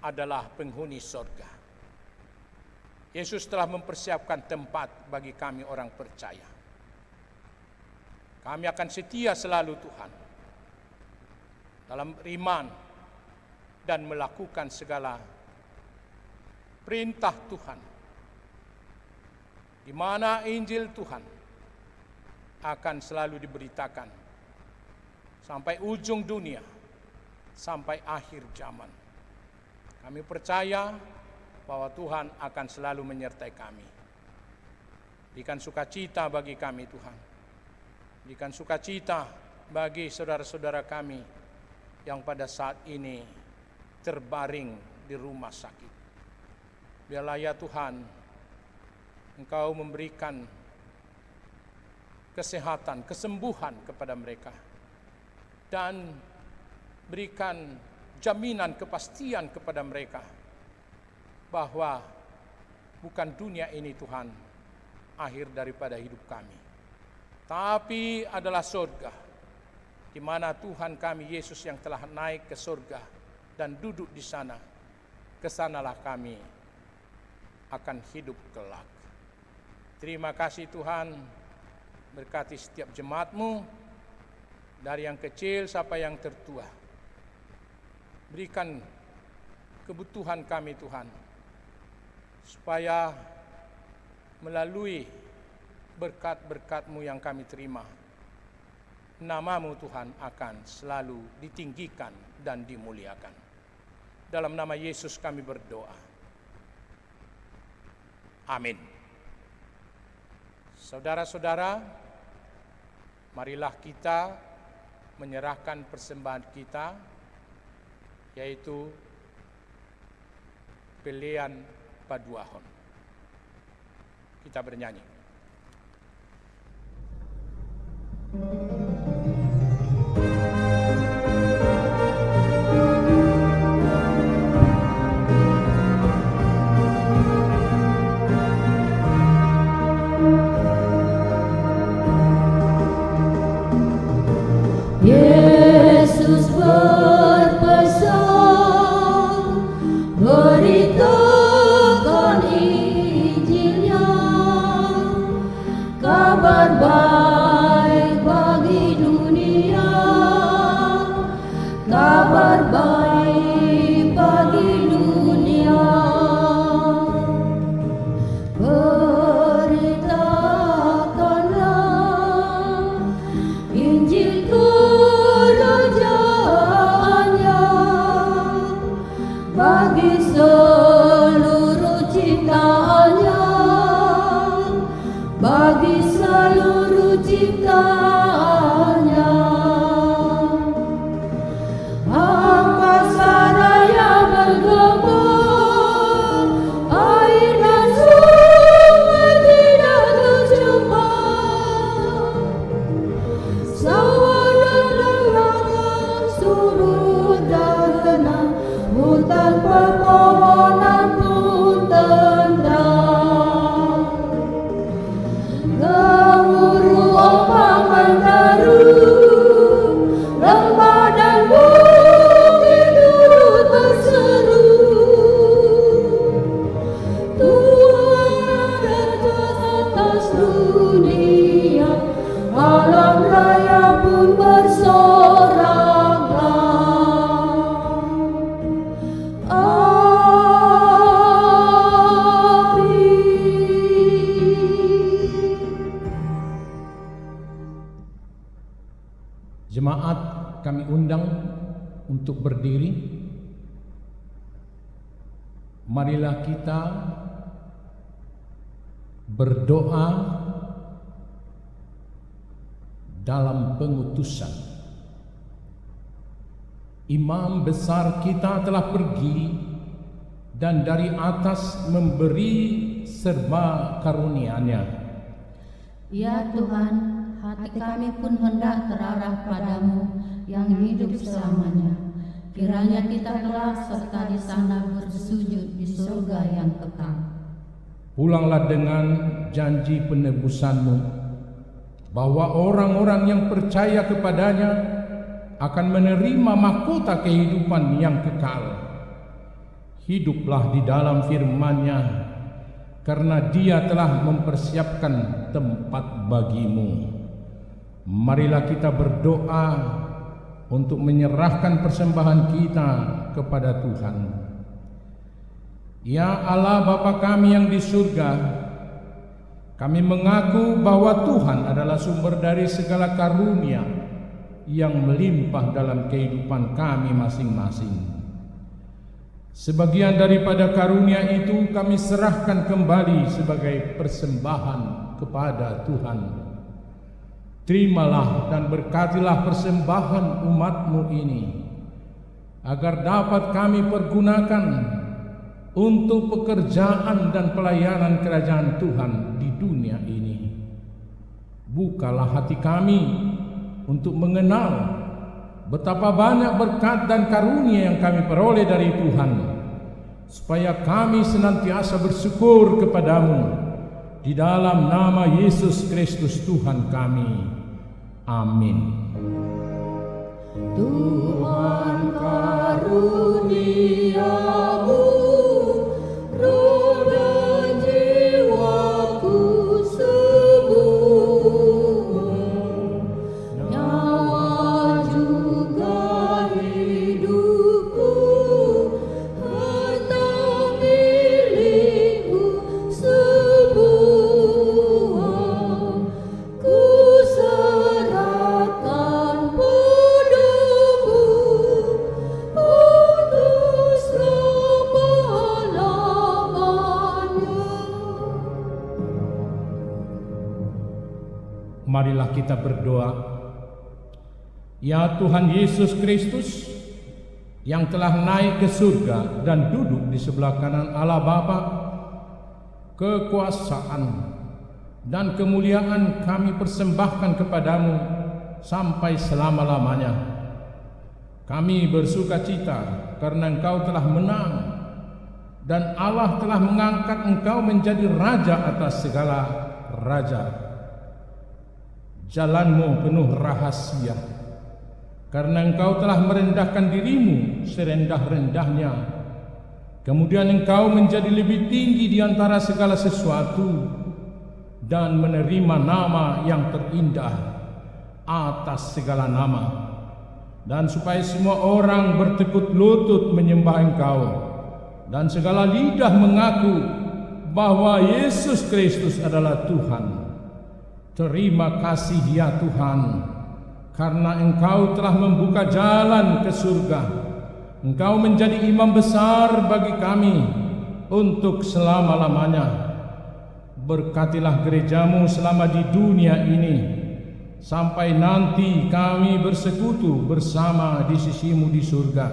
adalah penghuni sorga. Yesus telah mempersiapkan tempat bagi kami orang percaya. Kami akan setia selalu Tuhan dalam beriman dan melakukan segala perintah Tuhan, di mana Injil Tuhan akan selalu diberitakan sampai ujung dunia, sampai akhir zaman. Kami percaya bahwa Tuhan akan selalu menyertai kami. Berikan sukacita bagi kami Tuhan. Berikan sukacita bagi saudara-saudara kami yang pada saat ini terbaring di rumah sakit. Biarlah ya Tuhan, Engkau memberikan kesehatan, kesembuhan kepada mereka, dan berikan jaminan kepastian kepada mereka bahwa bukan dunia ini Tuhan akhir daripada hidup kami, tapi adalah surga, di mana Tuhan kami Yesus yang telah naik ke surga dan duduk di sana. Kesanalah kami akan hidup kelak. Terima kasih Tuhan, berkati setiap jemaat-Mu, dari yang kecil sampai yang tertua. Berikan kebutuhan kami Tuhan, supaya melalui berkat-berkat-Mu yang kami terima, nama-Mu Tuhan akan selalu ditinggikan dan dimuliakan. Dalam nama Yesus kami berdoa. Amin. Saudara-saudara, marilah kita menyerahkan persembahan kita, yaitu pilihan paduahon. Kita bernyanyi. Yesus berpesan, beritakan Injilnya, kabar baik bagi dunia, kabar baik bagi dunia. seluruh ciptaannya. Angkasa raya bergembur, air dan sungai tidak terjumpa. Sawah dan ladang surut dan tenang, hutan pepohonan pun tentram. Gemuruh ombak menderu, lembah dan bukit turut berseru. Tuhan ada atas dunia, alam raya pun bersorak-sorak. Jemaat kami undang untuk berdiri. Marilah kita berdoa dalam pengutusan. Imam besar kita telah pergi dan dari atas memberi serba karunia-Nya. Ya Tuhan, hati kami pun hendak terarah padamu yang hidup selamanya. Kiranya kita kelak serta di sana bersujud di surga yang kekal. Pulanglah dengan janji penebusan-Mu, bahwa orang-orang yang percaya kepadanya akan menerima mahkota kehidupan yang kekal. Hiduplah di dalam firman-Nya, karena Dia telah mempersiapkan tempat bagimu. Marilah kita berdoa untuk menyerahkan persembahan kita kepada Tuhan. Ya Allah Bapa kami yang di surga, kami mengaku bahwa Tuhan adalah sumber dari segala karunia yang melimpah dalam kehidupan kami masing-masing. Sebagian daripada karunia itu kami serahkan kembali sebagai persembahan kepada Tuhan. Terimalah dan berkatilah persembahan umat-Mu ini, agar dapat kami pergunakan untuk pekerjaan dan pelayanan kerajaan Tuhan di dunia ini. Bukalah hati kami untuk mengenal betapa banyak berkat dan karunia yang kami peroleh dari Tuhan, supaya kami senantiasa bersyukur kepadamu. Di dalam nama Yesus Kristus Tuhan kami. Amin. Tuhan karuniamu, roh dan jiwaku semua, nyawa juga hidupku, harta milikku semua, ku serahkan padamu untuk selama-lamanya. Marilah kita berdoa. Ya Tuhan Yesus Kristus, yang telah naik ke surga dan duduk di sebelah kanan Allah Bapa, kekuasaan dan kemuliaan kami persembahkan kepadamu sampai selama-lamanya. Kami bersuka cita karena Engkau telah menang dan Allah telah mengangkat Engkau menjadi Raja atas segala raja. Jalan-Mu penuh rahasia, karena Engkau telah merendahkan diri-Mu serendah-rendahnya. Kemudian Engkau menjadi lebih tinggi di antara segala sesuatu dan menerima nama yang terindah atas segala nama. Dan supaya semua orang bertekuk lutut menyembah Engkau, dan segala lidah mengaku bahwa Yesus Kristus adalah Tuhan. Terima kasih ya Tuhan, karena Engkau telah membuka jalan ke surga. Engkau menjadi imam besar bagi kami untuk selama-lamanya. Berkatilah gerejamu selama di dunia ini, sampai nanti kami bersekutu bersama di sisimu di surga.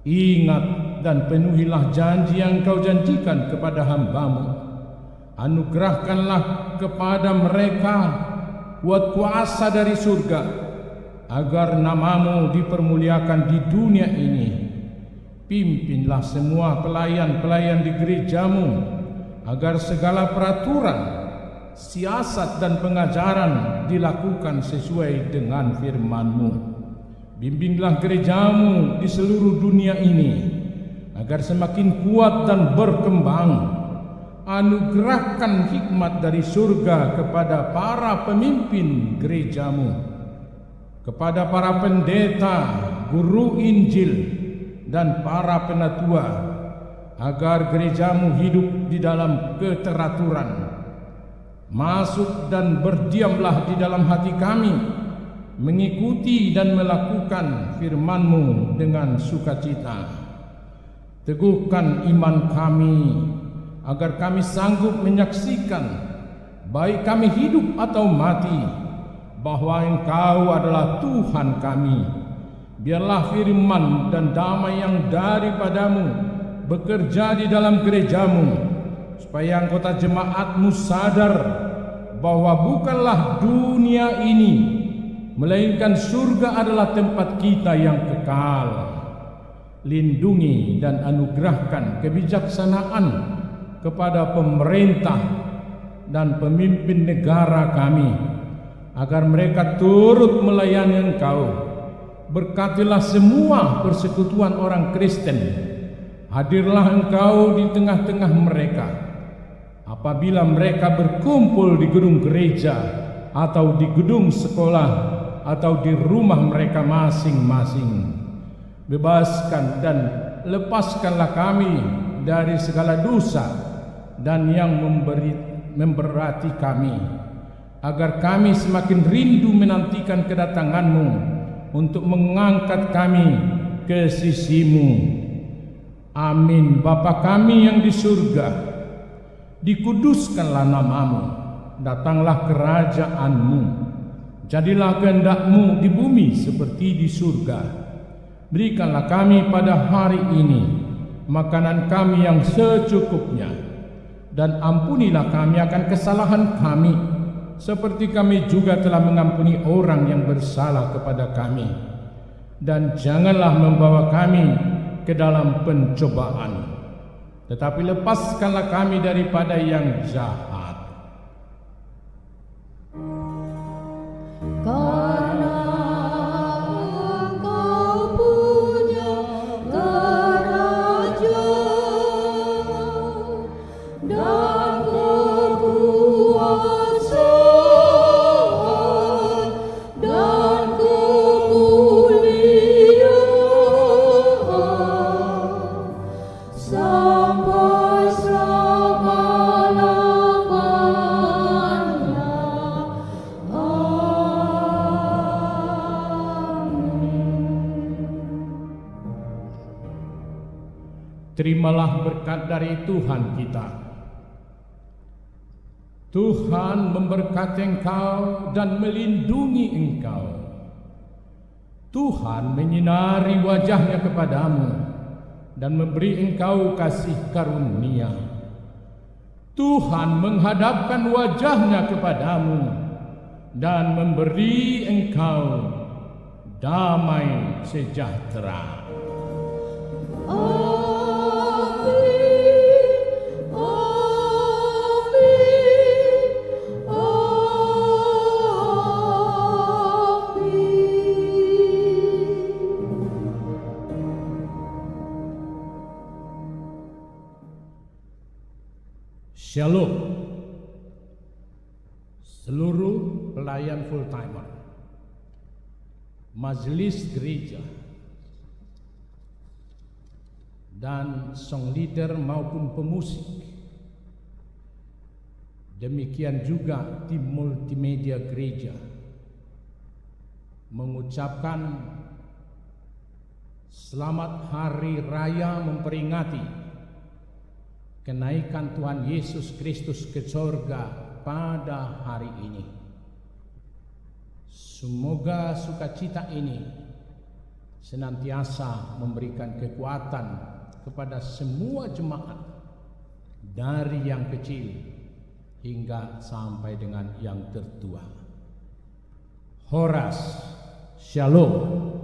Ingat dan penuhilah janji yang kau janjikan kepada hamba-Mu. Anugerahkanlah kepada mereka kuat kuasa dari surga, agar nama-Mu dipermuliakan di dunia ini. Pimpinlah semua pelayan-pelayan di gerejamu, agar segala peraturan, siasat dan pengajaran dilakukan sesuai dengan firman-Mu. Bimbinglah gerejamu di seluruh dunia ini, agar semakin kuat dan berkembang. Anugerahkan hikmat dari surga kepada para pemimpin gerejamu, kepada para pendeta, guru Injil, dan para penatua, agar gerejamu hidup di dalam keteraturan. Masuk dan berdiamlah di dalam hati kami, mengikuti dan melakukan firman-Mu dengan sukacita. Teguhkan iman kami, agar kami sanggup menyaksikan, baik kami hidup atau mati, bahwa Engkau adalah Tuhan kami. Biarlah firman dan damai yang daripadamu bekerja di dalam gerejamu, supaya anggota jemaat-Mu sadar bahwa bukanlah dunia ini, melainkan surga adalah tempat kita yang kekal. Lindungi dan anugerahkan kebijaksanaan kepada pemerintah dan pemimpin negara kami, agar mereka turut melayani Engkau. Berkatilah semua persekutuan orang Kristen. Hadirlah Engkau di tengah-tengah mereka. Apabila mereka berkumpul di gedung gereja, atau di gedung sekolah, atau di rumah mereka masing-masing. Bebaskan dan lepaskanlah kami dari segala dosa dan yang memberati kami, agar kami semakin rindu menantikan kedatangan-Mu untuk mengangkat kami ke sisi-Mu. Amin. Bapa kami yang di surga, dikuduskanlah nama-Mu, datanglah kerajaan-Mu, jadilah kehendak-Mu di bumi seperti di surga. Berikanlah kami pada hari ini makanan kami yang secukupnya, dan ampunilah kami akan kesalahan kami, seperti kami juga telah mengampuni orang yang bersalah kepada kami. Dan janganlah membawa kami ke dalam pencobaan, tetapi lepaskanlah kami daripada yang jahat. Karena Engkau punya kerajaan dan kekuasaan dan kemuliaan sampai selama-lamanya. Terimalah berkat dari Tuhan kita. Tuhan memberkati engkau dan melindungi engkau. Tuhan menyinari wajah-Nya kepadamu dan memberi engkau kasih karunia. Tuhan menghadapkan wajah-Nya kepadamu dan memberi engkau damai sejahtera. Shalom, seluruh pelayan full timer, majelis gereja, dan song leader maupun pemusik. Demikian juga tim multimedia gereja mengucapkan selamat hari raya memperingati kenaikan Tuhan Yesus Kristus ke sorga pada hari ini. Semoga sukacita ini senantiasa memberikan kekuatan kepada semua jemaat, dari yang kecil hingga sampai dengan yang tertua. Horas, Shalom.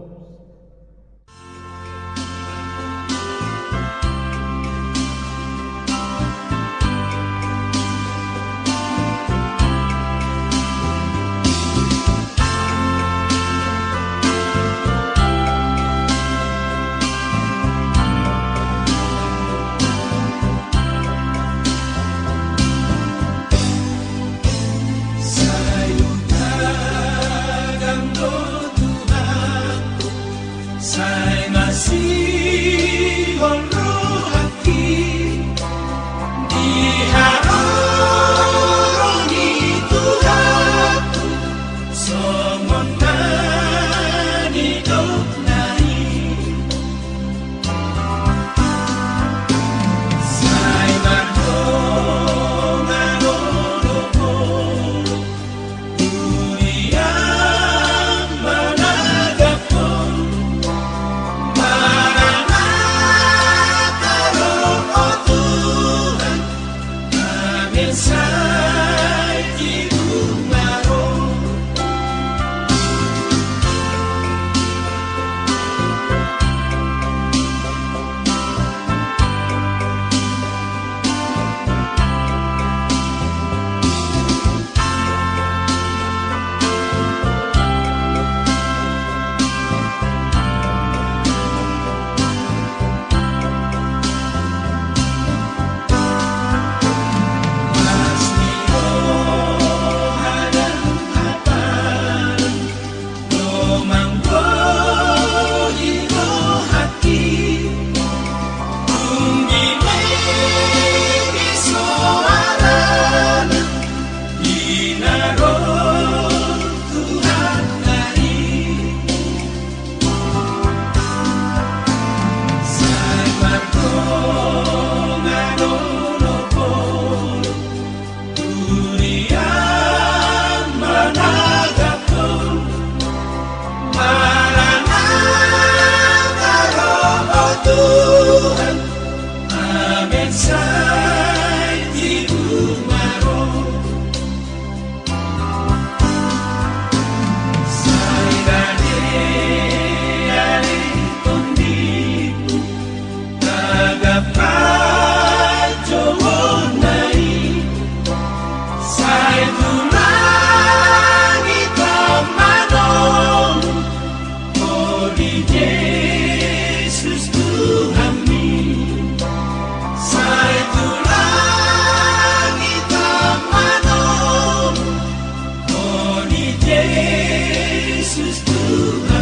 Jesus,